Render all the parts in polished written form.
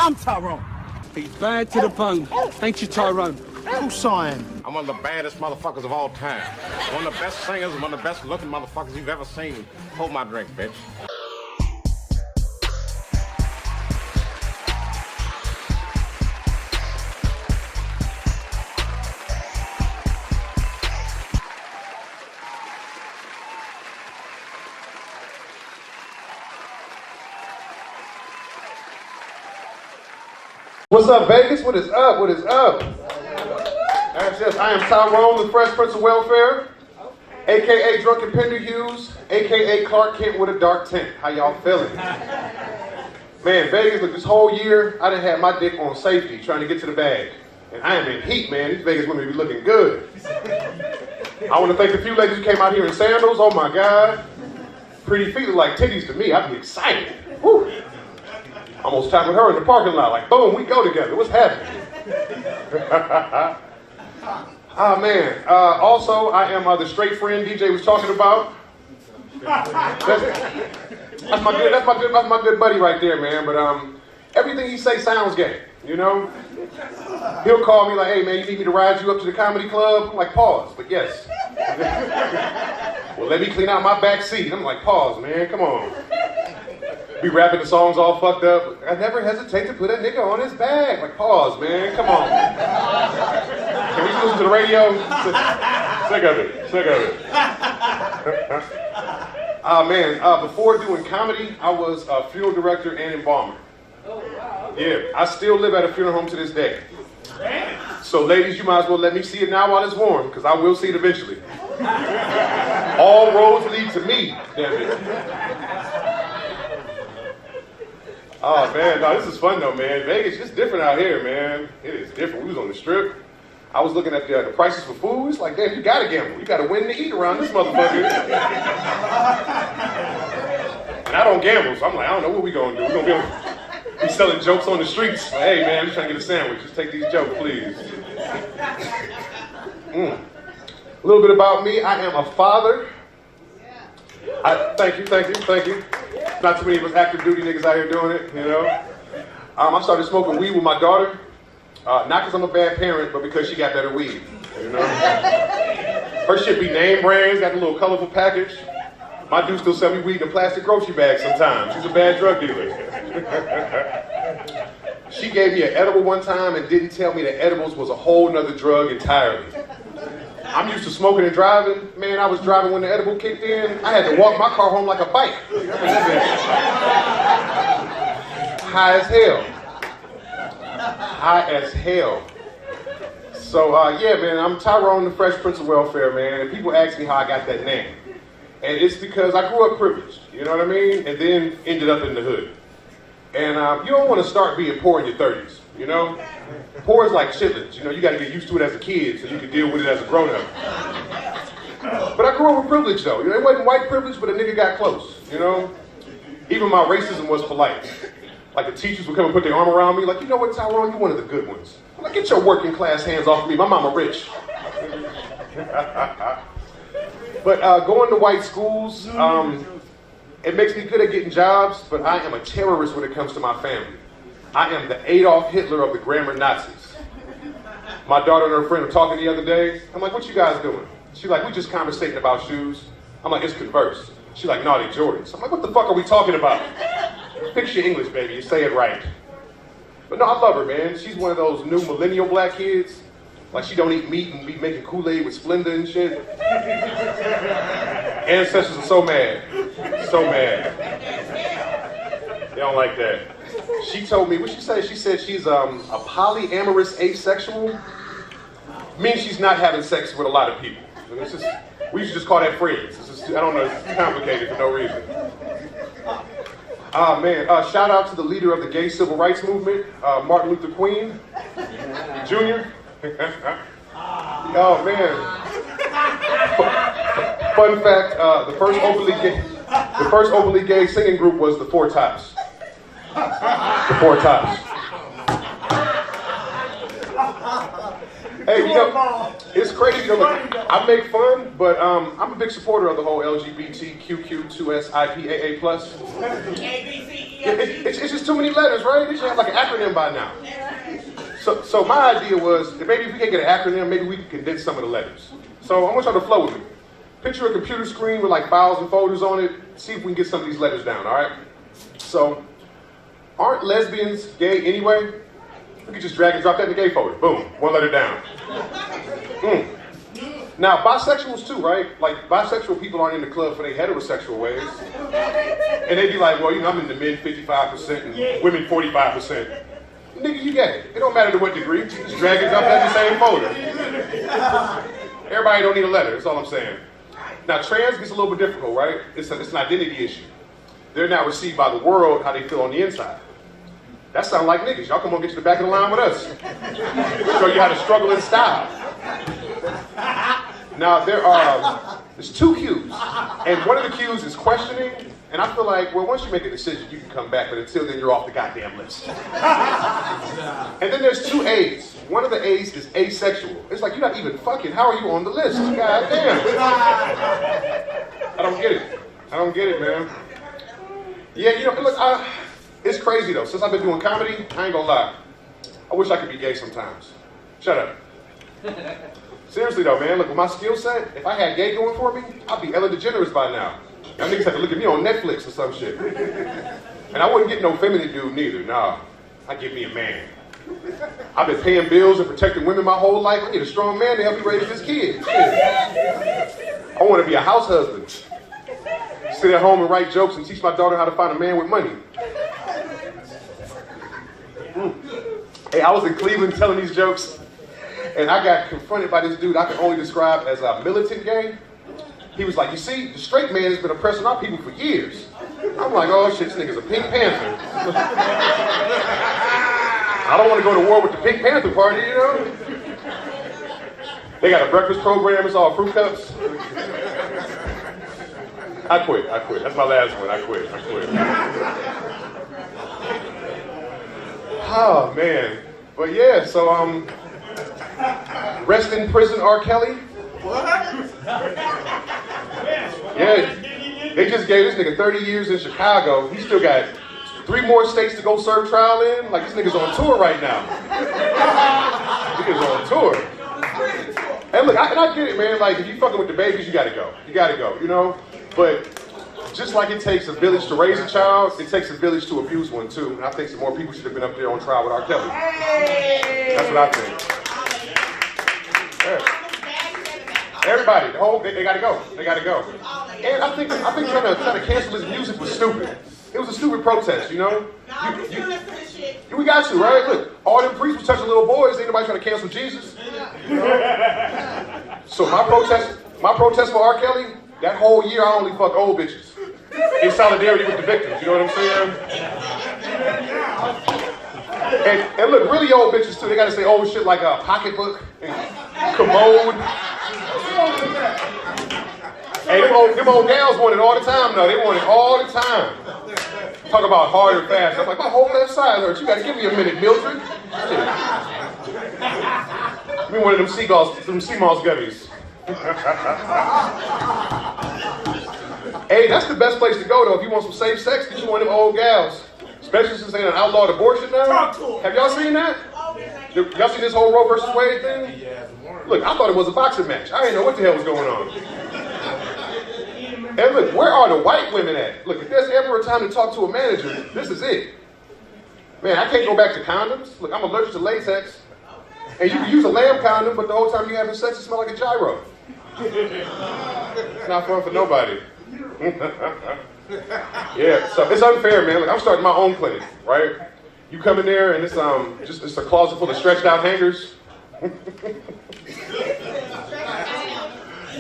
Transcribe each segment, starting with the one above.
I'm Tyrone. He's bad to the bone. Ain't you, Tyrone? Who's sawing? I'm one of the baddest motherfuckers of all time. One of the best singers, one of the best looking motherfuckers you've ever seen. Hold my drink, bitch. What's up, Vegas? What is up? What is up? That's just, I am Tyrone, the Fresh Prince of Welfare, a.k.a. Drunken Pender Hughes, a.k.a. Clark Kent with a dark tint. How y'all feeling? Man, Vegas, look, this whole year, I done had my dick on safety trying to get to the bag. And I am in heat, man. These Vegas women be looking good. I want to thank the few ladies who came out here in sandals. Oh, my God. Pretty feet look like titties to me. I'd be excited. Woo. Almost tackled her in the parking lot, like, boom, we go together. What's happening? Ah, man. Also, I am the straight friend DJ was talking about. That's my good buddy right there, man. But everything he say sounds gay, you know? He'll call me like, hey, man, you need me to ride you up to the comedy club? I'm like, pause, but yes. Well, let me clean out my back seat. I'm like, pause, man, come on. Be rapping the songs all fucked up. I never hesitate to put a nigga on his bag. Like, pause, man. Come on. Can we just listen to the radio? Sick of it. Sick of it. Man, before doing comedy, I was a funeral director and embalmer. Oh, wow. Yeah, I still live at a funeral home to this day. So, ladies, you might as well let me see it now while it's warm, because I will see it eventually. All roads lead to me, damn it. Oh, man, no, this is fun, though, man. Vegas, it's different out here, man. It is different. We was on the strip. I was looking at the prices for food. It's like, damn, you gotta gamble. You gotta win to eat around this motherfucker. And I don't gamble, so I'm like, I don't know what we gonna do. We're gonna be selling jokes on the streets. Like, hey, man, I'm just trying to get a sandwich. Just take these jokes, please. A little bit about me. I am a father. Thank you. Not too many of us active duty niggas out here doing it, you know. I started smoking weed with my daughter, not because I'm a bad parent, but because she got better weed, you know. Her shit be name brands, got a little colorful package. My dude still sell me weed in a plastic grocery bag sometimes. She's a bad drug dealer. She gave me an edible one time and didn't tell me that edibles was a whole nother drug entirely. I'm used to smoking and driving. Man, I was driving when the edible kicked in. I had to walk my car home like a bike. High as hell. High as hell. So, yeah, man, I'm Tyrone, the Fresh Prince of Welfare, man. And people ask me how I got that name. And it's because I grew up privileged, you know what I mean? And then ended up in the hood. And you don't want to start being poor in your 30s, you know? Poor is like chitlins, you know, you got to get used to it as a kid so you can deal with it as a grown-up. But I grew up with privilege, though. You know, it wasn't white privilege, but a nigga got close, you know? Even my racism was polite. Like the teachers would come and put their arm around me, like, you know what, Tyrone, you're one of the good ones. I'm like, get your working class hands off of me, my mama rich. But going to white schools, it makes me good at getting jobs, but I am a terrorist when it comes to my family. I am the Adolf Hitler of the grammar Nazis. My daughter and her friend were talking the other day. I'm like, what you guys doing? She's like, we just conversating about shoes. I'm like, it's Converse. She's like, naughty Jordans. I'm like, what the fuck are we talking about? Fix your English, baby. You say it right. But no, I love her, man. She's one of those new millennial black kids. Like, she don't eat meat and be making Kool-Aid with Splenda and shit. Ancestors are so mad. So mad. They don't like that. She told me, what'd she say? She said she's a polyamorous asexual. Means she's not having sex with a lot of people. And it's just, we should just call that friends. It's just, I don't know, it's complicated for no reason. Man, shout out to the leader of the gay civil rights movement, Martin Luther King Jr. Oh man. Fun fact, the first openly gay singing group was the Four Tops. The Four Tops. Hey, you know, it's crazy. You know, look, I make fun, but I'm a big supporter of the whole LGBTQQ2SIPAA+. It's just too many letters, right? They should have like an acronym by now. So my idea was that maybe if we can't get an acronym, maybe we can condense some of the letters. So I want y'all to flow with me. Picture a computer screen with like files and folders on it. See if we can get some of these letters down, all right? So, aren't lesbians gay anyway? We could just drag and drop that in the gay folder. Boom, one letter down. Now, bisexuals too, right? Like, bisexual people aren't in the club for their heterosexual ways. And they'd be like, well, you know, I'm in the men 55% and women 45%. Nigga, you gay. It don't matter to what degree. Just drag and drop that in the same folder. Everybody don't need a letter, that's all I'm saying. Now, trans gets a little bit difficult, right? It's an identity issue. They're now received by the world how they feel on the inside. That sounds like niggas. Y'all come on, get to the back of the line with us. Show you how to struggle in style. Now, there's two cues. And one of the cues is questioning. And I feel like, well, once you make a decision, you can come back. But until then, you're off the goddamn list. And then there's two A's. One of the A's is asexual. It's like, you're not even fucking. How are you on the list? God damn. I don't get it. I don't get it, man. Yeah, you know, look, it's crazy, though. Since I've been doing comedy, I ain't gonna lie. I wish I could be gay sometimes. Shut up. Seriously, though, man. Look, with my skill set, if I had gay going for me, I'd be Ellen DeGeneres by now. Y'all niggas have to look at me on Netflix or some shit. And I wouldn't get no feminine dude neither. Nah, I'd get me a man. I've been paying bills and protecting women my whole life. I need a strong man to help me raise this kid. I want to be a house husband. Sit at home and write jokes and teach my daughter how to find a man with money. Hey, I was in Cleveland telling these jokes, and I got confronted by this dude I can only describe as a militant gay. He was like, you see, the straight man has been oppressing our people for years. I'm like, oh shit, this nigga's a Pink Panther. I don't want to go to war with the Pink Panther party, you know? They got a breakfast program, it's all fruit cups. I quit. That's my last one, I quit. Oh, man. But yeah, so, rest in prison, R. Kelly. What? Yeah, they just gave this nigga 30 years in Chicago. He still got 3 more states to go serve trial in. Like, this nigga's on tour right now. Nigga's on tour. And look, I get it, man. Like, if you fucking with the babies, you gotta go. You know? But just like it takes a village to raise a child, it takes a village to abuse one, too. And I think some more people should have been up there on trial with R. Kelly. That's what I think. Yeah. Everybody, they gotta go. And I think trying to cancel his music was stupid. It was a stupid protest, you know? We got to, right? Look, all them priests was touching little boys, ain't nobody trying to cancel Jesus. You know? So my protest for R. Kelly, that whole year I only fucked old bitches. In solidarity with the victims, you know what I'm saying? And look, really old bitches too, they gotta say old shit like a pocketbook and commode. Hey, them old gals want it all the time, though. They want it all the time. Talk about hard and fast. I'm like, my whole left side hurts. You gotta give me a minute, Mildred. Give me one of them sea moss gummies. Hey, that's the best place to go, though. If you want some safe sex, get you one of them old gals. Especially since they done outlawed abortion now. Have y'all seen that? Y'all seen this whole Roe versus Wade thing? Look, I thought it was a boxing match. I didn't know what the hell was going on. And look, where are the white women at? Look, if there's ever a time to talk to a manager, this is it. Man, I can't go back to condoms. Look, I'm allergic to latex. And you can use a lamb condom, but the whole time you're having sex, it smells like a gyro. It's not fun for nobody. Yeah, so it's unfair, man. Look, I'm starting my own clinic, right? You come in there and it's a closet full of stretched out hangers.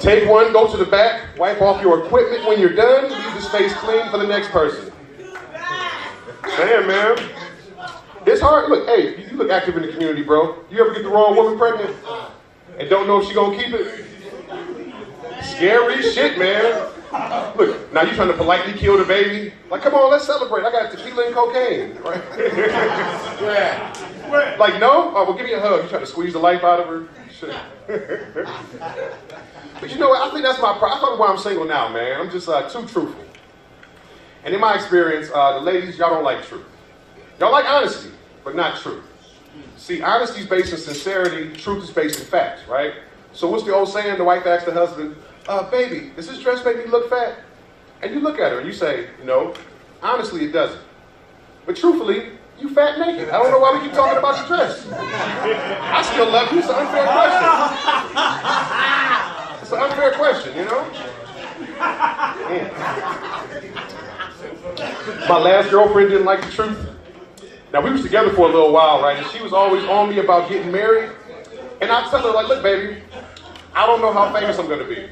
Take one, go to the back, wipe off your equipment when you're done, leave the space clean for the next person. Damn, man. It's hard. Look, hey, you look active in the community, bro. You ever get the wrong woman pregnant and don't know if she gonna keep it? Scary shit, man. Look, now you trying to politely kill the baby? Like, come on, let's celebrate. I got tequila and cocaine, right? Yeah. Like, no? Oh, well, give me a hug. You trying to squeeze the life out of her? Shit. But you know what? I think that's my problem. That's probably why I'm single now, man. I'm just too truthful. And in my experience, the ladies, y'all don't like truth. Y'all like honesty, but not truth. See, honesty is based in sincerity, truth is based in facts, right? So what's the old saying? The wife asks the husband, baby, does this dress make me look fat? And you look at her and you say, no, honestly it doesn't. But truthfully, you fat naked. I don't know why we keep talking about your dress. I still love you. It's an unfair question. It's an unfair question, you know? My last girlfriend didn't like the truth. Now, we was together for a little while, right? And she was always on me about getting married. And I'd tell her, like, look, baby, I don't know how famous I'm going to be.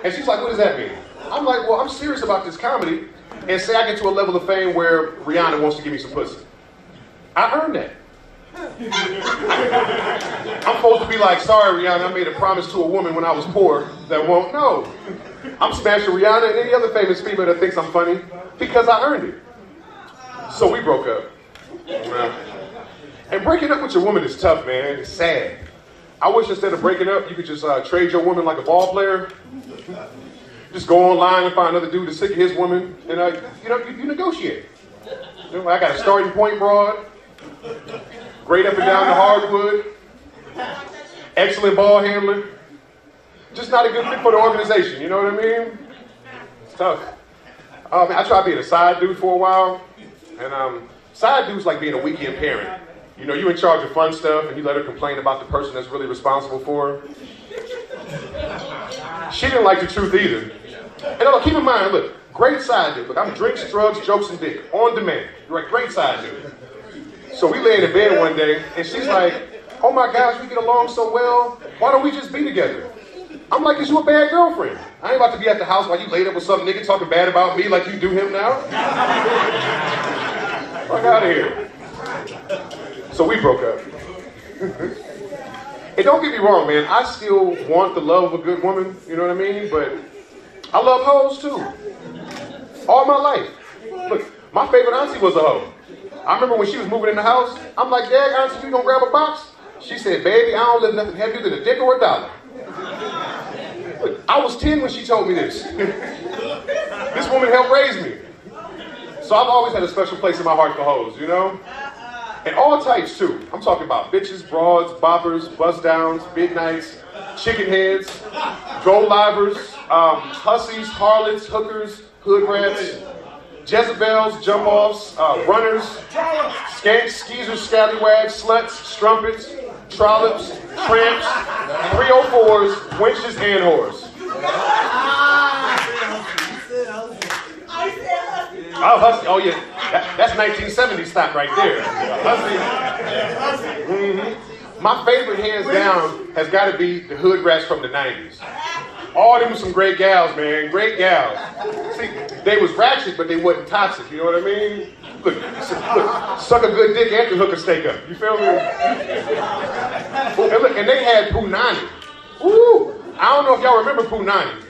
And she's like, what does that mean? I'm like, well, I'm serious about this comedy. And say I get to a level of fame where Rihanna wants to give me some pussy. I earned that. I'm supposed to be like, sorry, Rihanna, I made a promise to a woman when I was poor that won't know. I'm smashing Rihanna and any other famous female that thinks I'm funny because I earned it. So we broke up. And breaking up with your woman is tough, man. It's sad. I wish instead of breaking up, you could just trade your woman like a ball player. Just go online and find another dude that's sick of his woman, and you negotiate. You know, I got a starting point broad, great up and down the hardwood, excellent ball handler, just not a good fit for the organization. You know what I mean? It's tough. I tried being a side dude for a while, and side dude's like being a weekend parent. You know, you're in charge of fun stuff, and you let her complain about the person that's really responsible for her. She didn't like the truth either. And keep in mind, look, great side dude. Look, I'm drinks, drugs, jokes, and dick. On demand. You're a great side dude. So we lay in bed one day, and she's like, oh my gosh, we get along so well. Why don't we just be together? I'm like, is you a bad girlfriend? I ain't about to be at the house while you laid up with some nigga talking bad about me like you do him now. Fuck out of here. So we broke up. And don't get me wrong, man. I still want the love of a good woman, you know what I mean? But I love hoes too. All my life. Look, my favorite auntie was a hoe. I remember when she was moving in the house, I'm like, Dad, auntie, you gonna grab a box? She said, baby, I don't live nothing heavier than a dick or a dollar. Look, I was 10 when she told me this. This woman helped raise me. So I've always had a special place in my heart for hoes, you know? And all types too. I'm talking about bitches, broads, boppers, bust downs, midnights, chicken heads, gold livers, hussies, harlots, hookers, hood rats, Jezebels, jump-offs, runners, skanks, skeezers, scallywags, sluts, strumpets, trollops, tramps, 304s, wenches, and whores. Oh, hussy. Oh, yeah. That's 1970s stock right there. Hussy. Mm-hmm. My favorite, hands down, has got to be the hood rats from the 90s. All of them were some great gals, man. Great gals. See, they was ratchet, but they wasn't toxic. You know what I mean? Look, suck a good dick and hook a steak up. You feel me? And look, and they had Punani. Woo! I don't know if y'all remember Punani.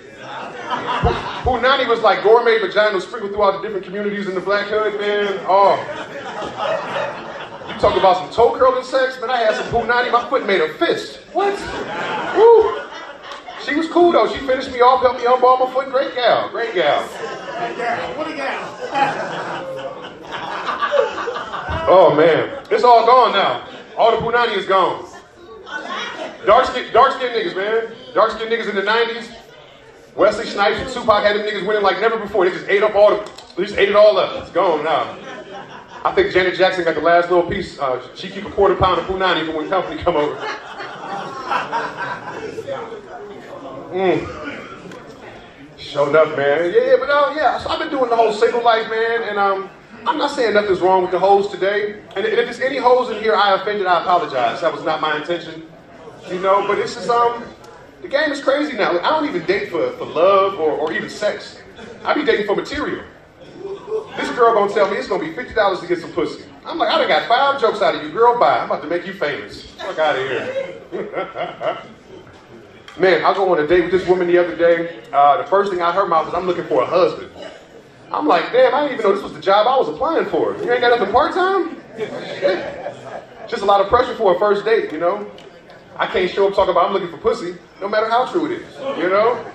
Punani was like gourmet vaginas sprinkled throughout the different communities in the black hood, man. Oh. You talk about some toe curling sex, man. I had some Punani, my foot made a fist. What? Woo! She was cool though. She finished me off, helped me unball my foot. Great gal. Great gal. What a gal. Oh man. It's all gone now. All the Punani is gone. Dark-skinned niggas, man. Dark-skinned niggas in the 90s. Wesley Snipes and Tupac had them niggas winning like never before. They just ate it all up. It's gone now. I think Janet Jackson got the last little piece. She keep a quarter pound of Punani for when company come over. Showed up, man. Yeah, but so I've been doing the whole single life, man, and I'm not saying nothing's wrong with the hoes today. And if there's any hoes in here I offended, I apologize. That was not my intention. You know, but it's just the game is crazy now. Like, I don't even date for love or even sex. I be dating for material. This girl gonna tell me it's gonna be $50 to get some pussy. I'm like, I done got 5 jokes out of you, girl, bye. I'm about to make you famous. Fuck out of here. Man, I go on a date with this woman the other day. The first thing out of her mouth was, I'm looking for a husband. I'm like, damn, I didn't even know this was the job I was applying for. You ain't got nothing part-time? Shit. Just a lot of pressure for a first date, you know? I can't show up talking about I'm looking for pussy, no matter how true it is, you know?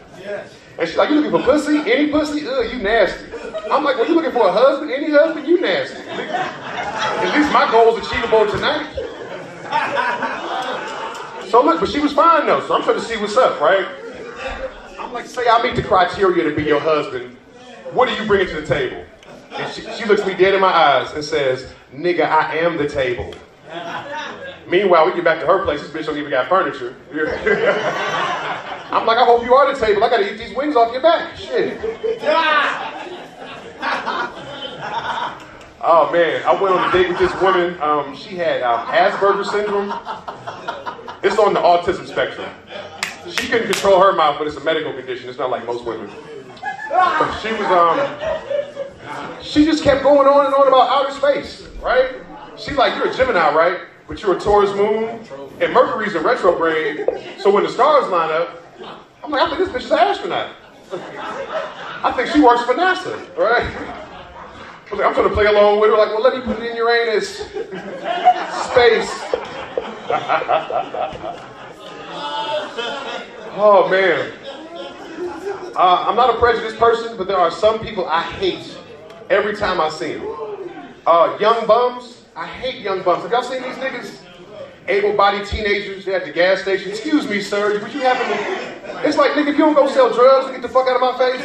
And she's like, you looking for pussy? Any pussy? Ugh, you nasty. I'm like, well, you looking for a husband? Any husband? You nasty. At least my goal is achievable tonight. So look, but she was fine though, so I'm trying to see what's up, right? I'm like, say I meet the criteria to be your husband. What are you bringing to the table? And she looks me dead in my eyes and says, nigga, I am the table. Meanwhile, we get back to her place, this bitch don't even got furniture. I'm like, I hope you are the table. I gotta eat these wings off your back. Shit. Oh man, I went on a date with this woman. She had Asperger's syndrome. It's on the autism spectrum. She couldn't control her mouth, but it's a medical condition. It's not like most women. She was, she just kept going on and on about outer space, right? She's like, you're a Gemini, right? But you're a Taurus moon, and Mercury's in retrograde, so when the stars line up, I'm like, I think this bitch is an astronaut. I think she works for NASA, right? I'm trying to play along with her, like, well, let me put it in Uranus. Space. Oh, man. I'm not a prejudiced person, but there are some people I hate every time I see them. Young bums. I hate young bums. Have y'all seen these niggas? Able-bodied teenagers, they're at the gas station. Excuse me, sir, would you happen to... It's like, nigga, if you don't go sell drugs, get the fuck out of my face.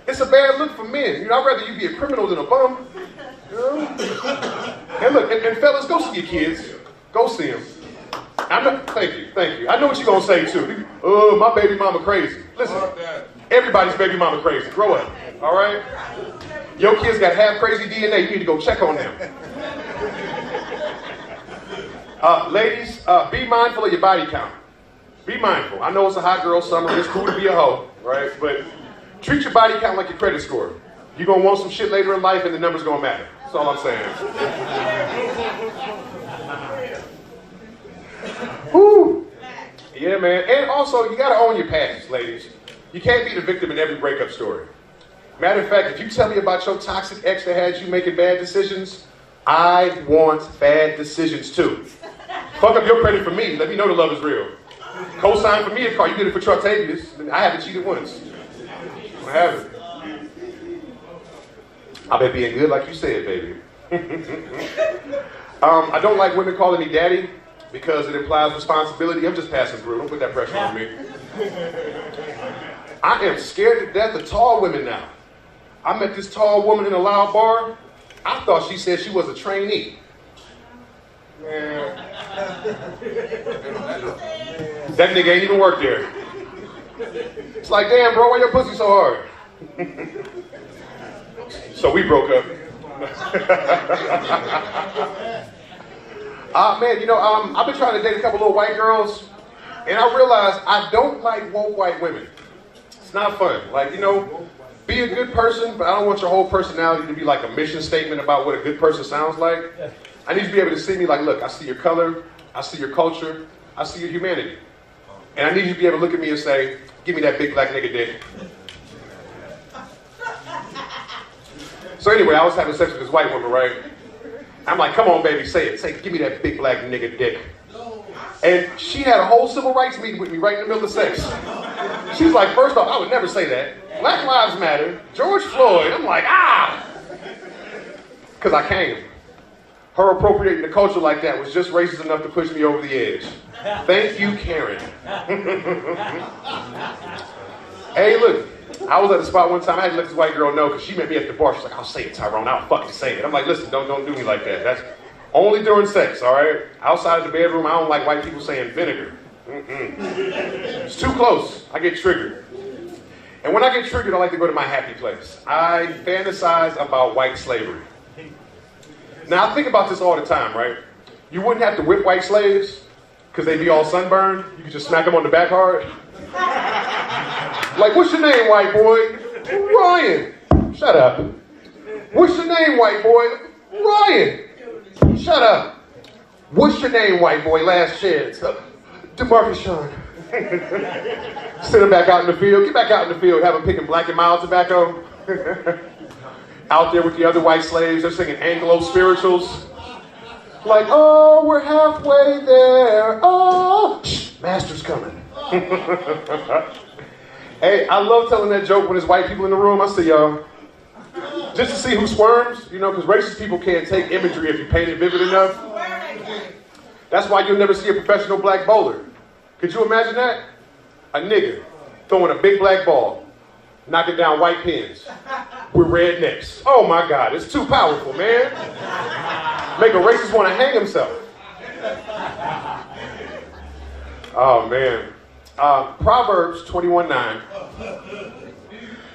It's a bad look for men. You know, I'd rather you be a criminal than a bum. You know? And look, and fellas, go see your kids. Go see them. Thank you. I know what you're gonna say too. Oh, my baby mama crazy. Listen, everybody's baby mama crazy. Grow up, all right? Your kids got half crazy DNA. You need to go check on them. Ladies, be mindful of your body count. Be mindful. I know it's a hot girl summer. It's cool to be a hoe, right? But treat your body count like your credit score. You're gonna want some shit later in life, and the numbers gonna matter. That's all I'm saying. Woo. Yeah, man. And also, you gotta own your past, ladies. You can't be the victim in every breakup story. Matter of fact, if you tell me about your toxic ex that had you making bad decisions, I want bad decisions too. Fuck up your credit for me. Let me know the love is real. Co-sign for me a car. You did it for Tratavius. I haven't cheated once. I haven't. I've been being good like you said, baby. I don't like women calling me daddy because it implies responsibility. I'm just passing through. Don't put that pressure on me. I am scared to death of tall women now. I met this tall woman in a loud bar. I thought she said she was a trainee. Man. That nigga ain't even worked there. It's like, damn, bro, why your pussy so hard? So we broke up. Man, you know, I've been trying to date a couple little white girls, and I realized I don't like woke white women. It's not fun. Like, you know, be a good person, but I don't want your whole personality to be like a mission statement about what a good person sounds like. I need you to be able to see me like, look, I see your color, I see your culture, I see your humanity. And I need you to be able to look at me and say, give me that big black nigga dick. So anyway, I was having sex with this white woman, right? I'm like, come on, baby, say it. Say, give me that big black nigga dick. And she had a whole civil rights meeting with me right in the middle of sex. She's like, first off, I would never say that. Black Lives Matter, George Floyd. I'm like, ah! Because I came. Her appropriating the culture like that was just racist enough to push me over the edge. Thank you, Karen. Hey, look, I was at the spot one time. I had to let this white girl know because she met me at the bar. She's like, I'll say it, Tyrone. I'll fucking say it. I'm like, listen, don't do me like that. That's only during sex, all right? Outside of the bedroom, I don't like white people saying vinegar. It's too close. I get triggered. And when I get triggered, I like to go to my happy place. I fantasize about white slavery. Now, I think about this all the time, right? You wouldn't have to whip white slaves because they'd be all sunburned. You could just smack them on the back hard. Like, what's your name, white boy? Ryan. Shut up. What's your name, white boy? Ryan. Shut up. What's your name, white boy? Last chance. DeMarcus Sean. Send him back out in the field. Get back out in the field. Have him picking Black and Mild tobacco. Out there with the other white slaves. They're singing Anglo spirituals. Like, oh, we're halfway there. Oh, shh, master's coming. Hey, I love telling that joke when there's white people in the room. I say, y'all, just to see who squirms, you know, because racist people can't take imagery if you paint it vivid enough. That's why you'll never see a professional black bowler. Could you imagine that? A nigga throwing a big black ball, knocking down white pins with red necks. Oh my God, it's too powerful, man. Make a racist want to hang himself. Oh man. Proverbs 21:9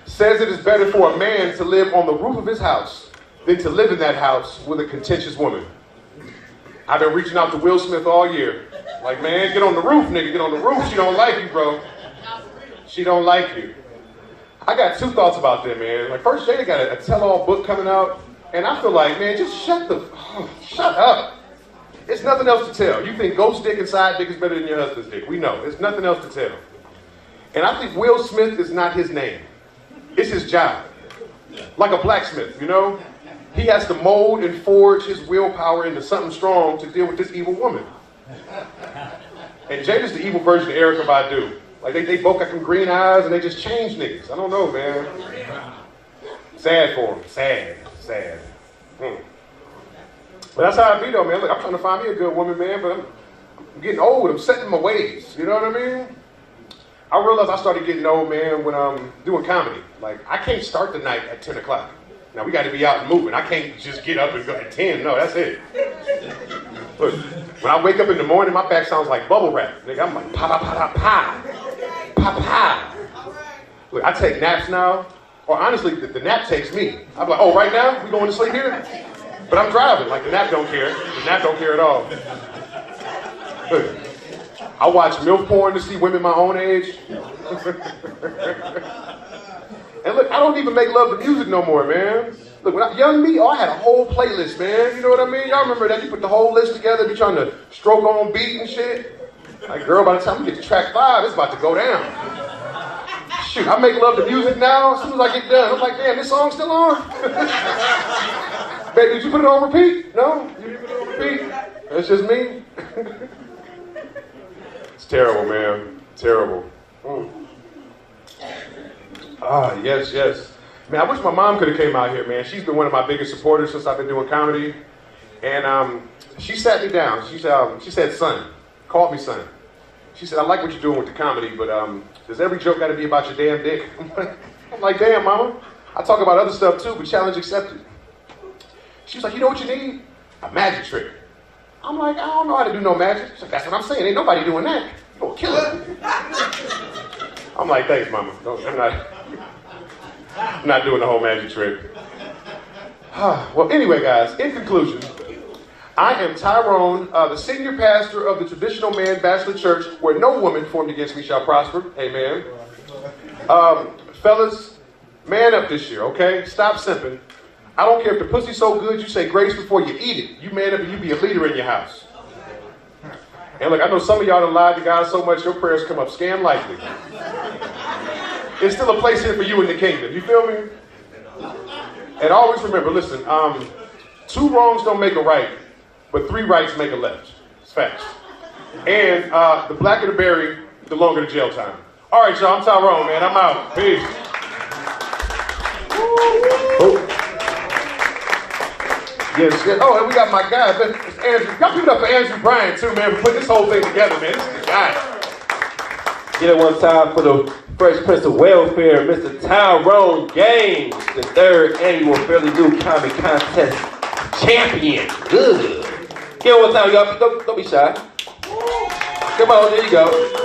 says it is better for a man to live on the roof of his house than to live in that house with a contentious woman. I've been reaching out to Will Smith all year. Like, man, get on the roof, nigga, get on the roof. She don't like you, bro. She don't like you. I got two thoughts about that, man. Like, first, Jada got a tell-all book coming out, and I feel like, man, just shut up. It's nothing else to tell. You think ghost dick and side dick is better than your husband's dick. We know. There's nothing else to tell. And I think Will Smith is not his name. It's his job. Like a blacksmith, you know? He has to mold and forge his willpower into something strong to deal with this evil woman. And Jada's the evil version of Erykah Badu. Like, they both got them green eyes and they just change niggas. I don't know, man. Sad for him. Sad. But that's how I be, though, man. Look, I'm trying to find me a good woman, man, but I'm getting old. I'm setting my ways. You know what I mean? I realized I started getting old, man, when I'm doing comedy. Like, I can't start the night at 10 o'clock. Now, we got to be out and moving. I can't just get up and go at 10. No, that's it. Look, when I wake up in the morning, my back sounds like bubble wrap. Nigga, I'm like, pa. Look, I take naps now. Or honestly, the nap takes me. I'm like, oh, right now? We going to sleep here? But I'm driving. Like, the nap don't care. The nap don't care at all. Look, I watch MILF porn to see women my own age. And look, I don't even make love to music no more, man. Look, when young me, I had a whole playlist, man. You know what I mean? Y'all remember that? You put the whole list together, be trying to stroke on beat and shit. Like, girl, by the time we get to track 5, it's about to go down. Shoot, I make love to music now. As soon as I get done, I'm like, damn, this song's still on? Baby, did you put it on repeat? No? You didn't put it on repeat? That's just me? It's terrible, man. Terrible. Ah, yes. Man, I wish my mom could have came out here, man. She's been one of my biggest supporters since I've been doing comedy. And she sat me down. She said, son, called me son. She said, I like what you're doing with the comedy, but does every joke got to be about your damn dick? I'm like, damn, mama. I talk about other stuff too, but challenge accepted. She was like, you know what you need? A magic trick. I'm like, I don't know how to do no magic. She's like, that's what I'm saying. Ain't nobody doing that. You gonna kill it. I'm like, thanks, mama. No, I'm not doing the whole magic trick. Well, anyway, guys, in conclusion, I am Tyrone, the senior pastor of the Traditional Man Bachelor Church, where no woman formed against me shall prosper. Amen. Fellas, man up this year, okay? Stop simping. I don't care if the pussy's so good you say grace before you eat it. You man up and you be a leader in your house. And look, I know some of y'all done lied to God so much your prayers come up scam likely. There's still a place here for you in the kingdom. You feel me? And always remember, listen, 2 wrongs don't make a right, but 3 rights make a left. It's facts. And the blacker the berry, the longer the jail time. All right, y'all, I'm Tyrone, man. I'm out. Peace. Yes. Oh, and we got my guy, Andrew. Y'all give it up for Andrew Bryan, too, man, for putting this whole thing together, man. This is the guy. Get it one time for the Fresh Prince of Welfare, Mr. Tyrone Gaines, the 3rd annual Fairly New Comedy Contest champion. Good. Get it one time, y'all. Don't be shy. Come on, there you go.